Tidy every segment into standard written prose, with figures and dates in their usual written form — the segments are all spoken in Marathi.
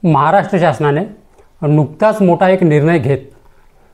महाराष्ट्र शासनाने नुकताच मोठा एक निर्णय घेत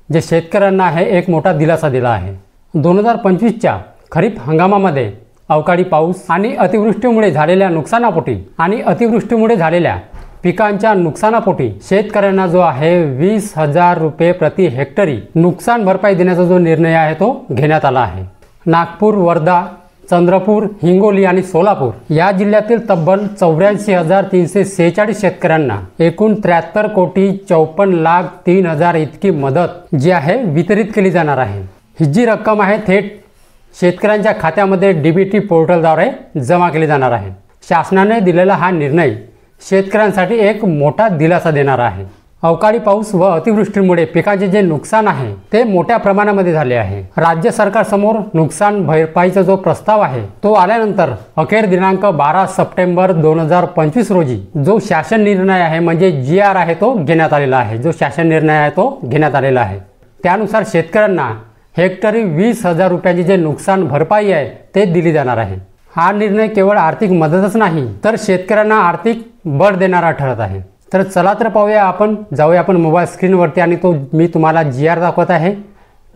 जे शेतकऱ्यांना आहे एक मोठा दिलासा दिला आहे। 2025च्या खरीप हंगामामध्ये अवकाळी पाऊस आणि अतिवृष्टीमुळे झालेल्या नुकसानापोटी आणि अतिवृष्टीमुळे झालेल्या पिकांच्या नुकसानापोटी शेतकऱ्यांना जो आहे 20,000 रुपये प्रति हेक्टरी नुकसान भरपाई देण्याचा जो निर्णय आहे तो घेण्यात आला आहे। नागपूर, वर्धा, चंद्रपूर, हिंगोली आणि सोलापूर या जिल्ह्यातील तब्बल 84,346 शेतकऱ्यांना एकूण 73,54,03,000 इतकी मदत जी आहे वितरित केली जाणार आहे। ही जी रक्कम आहे थेट शेतकऱ्यांच्या खात्यामध्ये डीबीटी पोर्टलद्वारे जमा केली जाणार आहे। शासनाने दिलेला हा निर्णय शेतकऱ्यांसाठी एक मोठा दिलासा देणार आहे। अवकाळी पाऊस व अतिवृष्टीमुळे पिकांचे जे नुकसान आहे ते मोठ्या प्रमाणामध्ये झाले आहे। राज्य सरकार समोर नुकसान भरपाईचा जो प्रस्ताव आहे तो आल्यानंतर अखेर दिनांक 12 सप्टेंबर 2025 रोजी जो शासन निर्णय आहे म्हणजे GR आहे तो घेण्यात आलेला आहे। जो शासन निर्णय आहे तो घेण्यात आलेला आहे त्यानुसार शेतकऱ्यांना हेक्टरी 20,000 रुपयांची जे नुकसान भरपाई आहे ते दिली जाणार आहे। हा निर्णय केवळ आर्थिक मदतच नाही तर शेतकऱ्यांना आर्थिक बळ देणारा ठरत आहे। तर चला तर पाहूया, जाऊया आपण मोबाईल स्क्रीनवरती आणि तो मी तुम्हाला GR दाखवत आहे।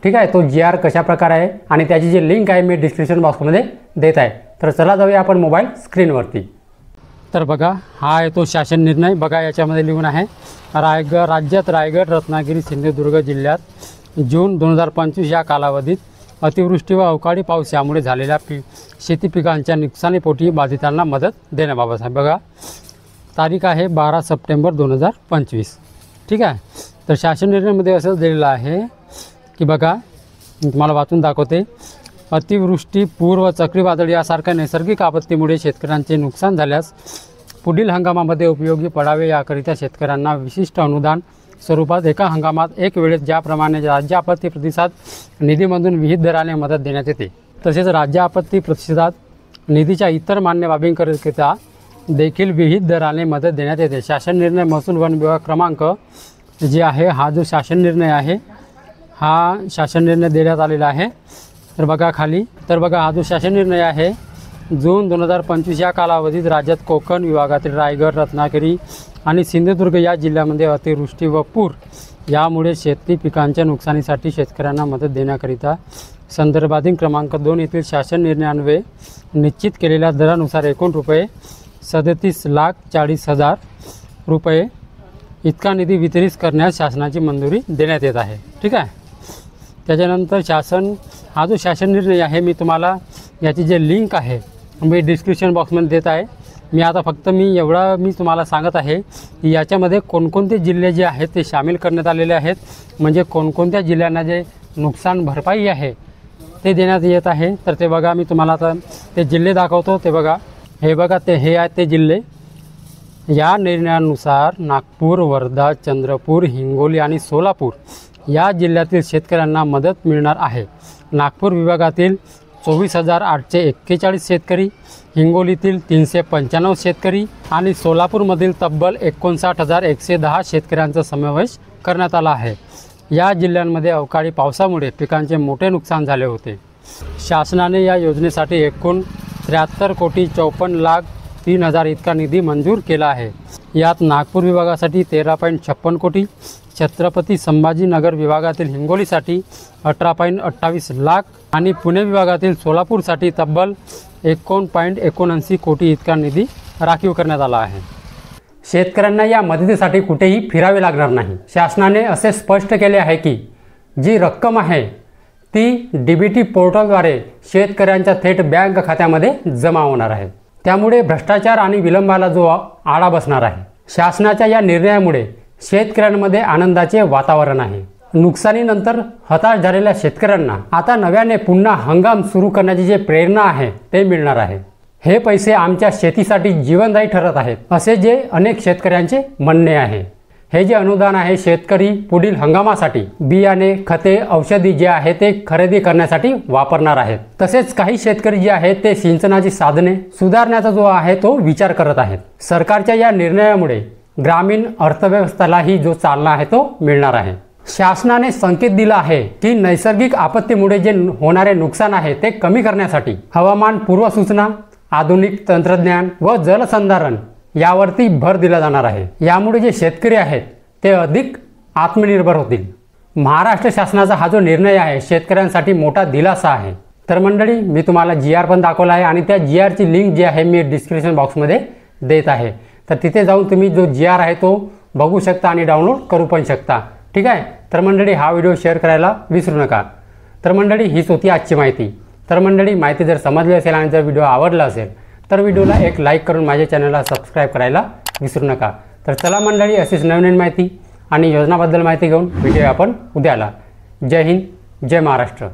ठीक आहे, तो GR कशा प्रकारे आहे आणि त्याची जी लिंक आहे मी डिस्क्रिप्शन बॉक्समध्ये देत आहे। तर चला जाऊया आपण मोबाईल स्क्रीनवरती। तर बघा, हा आहे तो शासन निर्णय। बघा याच्यामध्ये लिहून आहे राज्यात रायगड, रत्नागिरी, सिंधुदुर्ग जिल्ह्यात जून 2025 या कालावधीत अतिवृष्टी व अवकाळी पाऊस यामुळे झालेल्या शेती पिकांच्या नुकसानीपोटी बाधितांना मदत देण्याबाबत आहे। बघा तारीख आहे 12 सप्टेंबर 2025। ठीक आहे, तर शासन निर्णयामध्ये असं दिलेलं आहे की बघा मी तुम्हाला वाचून दाखवते। अतिवृष्टी, पूर व चक्रीवादळ यासारख्या नैसर्गिक आपत्तीमुळे शेतकऱ्यांचे नुकसान झाल्यास पुढील हंगामामध्ये उपयोगी पडावे याकरिता शेतकऱ्यांना विशिष्ट अनुदान स्वरूपात एका हंगामात एक वेळेस ज्याप्रमाणे राज्य आपत्ती प्रतिसाद निधीमधून विहित दराने मदत देण्यात येते तसेच राज्य आपत्ती प्रतिसाद निधीच्या इतर मान्य बाबींकरिता देखील विहित दराने मदत देण्यात येते। शासन निर्णय महसूल वन विभाग क्रमांक जे आहे हा जो शासन निर्णय आहे हा शासन निर्णय देण्यात आलेला आहे। तर बघा खाली, तर बघा हा जो शासन निर्णय आहे जून 2025 या कालावधीत राज्यात कोकण विभागातील रायगड, रत्नागिरी आणि सिंधुदुर्ग या जिल्ह्यामध्ये अतिवृष्टी व पूर यामुळे शेती पिकांच्या नुकसानीसाठी शेतकऱ्यांना मदत देण्याकरिता संदर्भाधीन क्रमांक 2 येथील शासन निर्णयान्वये निश्चित केलेल्या दरानुसार एकूण रुपये 37,40,000 रुपये इतका निधी वितरित करण्यास शासनाची मंजुरी देण्यात येत आहे। ठीक आहे, त्याच्यानंतर हा जो शासन निर्णय आहे मी तुम्हाला याची जे लिंक आहे मी डिस्क्रिप्शन बॉक्समध्ये देत आहे। मी आता फक्त मी तुम्हाला सांगत आहे की याच्यामध्ये कोणकोणते जिल्हे जे आहेत ते सामील करण्यात आलेले आहेत, म्हणजे कोणकोणत्या जिल्ह्यांना जे नुकसान भरपाई आहे ते देण्यात येत आहे। तर ते बघा मी तुम्हाला आता ते जिल्हे दाखवतो। ते बघा, हे बघा हे आहेत ते जिल्हे। या निर्णयानुसार नागपूर, वर्धा, चंद्रपूर, हिंगोली आणि सोलापूर या जिल्ह्यातील शेतकऱ्यांना मदत मिळणार आहे। नागपूर विभागातील 24,841 शेतकरी, हिंगोलीतील 395 शेतकरी आणि सोलापूरमधील तब्बल 59,110 शेतकऱ्यांचा समावेश करण्यात आला आहे। या जिल्ह्यांमध्ये अवकाळी पावसामुळे पिकांचे मोठे नुकसान झाले होते। शासनाने या योजनेसाठी एकूण 73,54,03,000 इतका निधी मंजूर केला आहे। यात नागपूर विभागासाठी 13.56 कोटी, छत्रपती संभाजीनगर विभागातील हिंगोलीसाठी 18.28 लाख आणि पुणे विभागातील सोलापूरसाठी तब्बल 1.79 कोटी इतका निधी राखीव करण्यात आला आहे। शेतकऱ्यांना या मदतीसाठी कुठेही फिरावे लागणार नाही। शासनाने असे स्पष्ट केले आहे की जी रक्कम आहे ती डीबीटी पोर्टलद्वारे शेतकऱ्यांच्या थेट बँक खात्यामध्ये जमा होणार आहे। त्यामुळे भ्रष्टाचार आणि विलंबाला जो आळा बसणार आहे। शासनाच्या या निर्णयामुळे शेतकऱ्यांमध्ये आनंदाचे वातावरण आहे। नुकसानीनंतर हताश झालेल्या शेतकऱ्यांना आता नव्याने पुन्हा हंगाम सुरू करण्याची जे प्रेरणा आहे ते मिळणार आहे। हे पैसे आमच्या शेतीसाठी जीवनदायी ठरत आहेत असे जे अनेक शेतकऱ्यांचे म्हणणे आहे। हे जे अनुदान आहे शेतकरी पुढील हंगामासाठी बियाणे, खते, औषधी जे आहे ते खरेदी करण्यासाठी वापरणार आहेत। तसेच काही शेतकरी जे आहेत ते सिंचनाची साधने सुधारण्याचा जो आहे तो विचार करत आहेत। सरकारच्या या निर्णयामुळे ग्रामीण अर्थव्यवस्थेलाही जो चालना आहे तो मिळणार आहे। शासनाने संकेत दिला आहे की नैसर्गिक आपत्तीमुळे जे होणारे नुकसान आहे ते कमी करण्यासाठी हवामान पूर्वसूचना, आधुनिक तंत्रज्ञान व जलसंधारण यावरती भर दिला जाणार आहे। यामुळे जे शेतकरी आहेत ते अधिक आत्मनिर्भर होतील। महाराष्ट्र शासनाचा हा जो निर्णय आहे शेतकऱ्यांसाठी मोठा दिलासा आहे। तर मंडळी, मी तुम्हाला GR पण दाखवला आहे आणि त्या GRची लिंक जी आहे मी डिस्क्रिप्शन बॉक्समध्ये देत आहे। तर तिथे जाऊन तुम्ही जो GR आहे तो बघू शकता आणि डाउनलोड करू पण शकता। ठीक आहे। तर मंडळी, हा व्हिडिओ शेअर करायला विसरू नका। तर मंडळी, हीच होती आजची माहिती। तर मंडळी, माहिती जर समजली असेल आणि जर व्हिडिओ आवडला असेल तर व्हिडिओला एक लाईक करून माझ्या चॅनलला सबस्क्राईब करायला विसरू नका। तर चला मंडळी, अशीच नवीन माहिती आणि योजनाबद्दल माहिती घेऊन भेटूया आपण उद्याला। जय हिंद, जय महाराष्ट्र।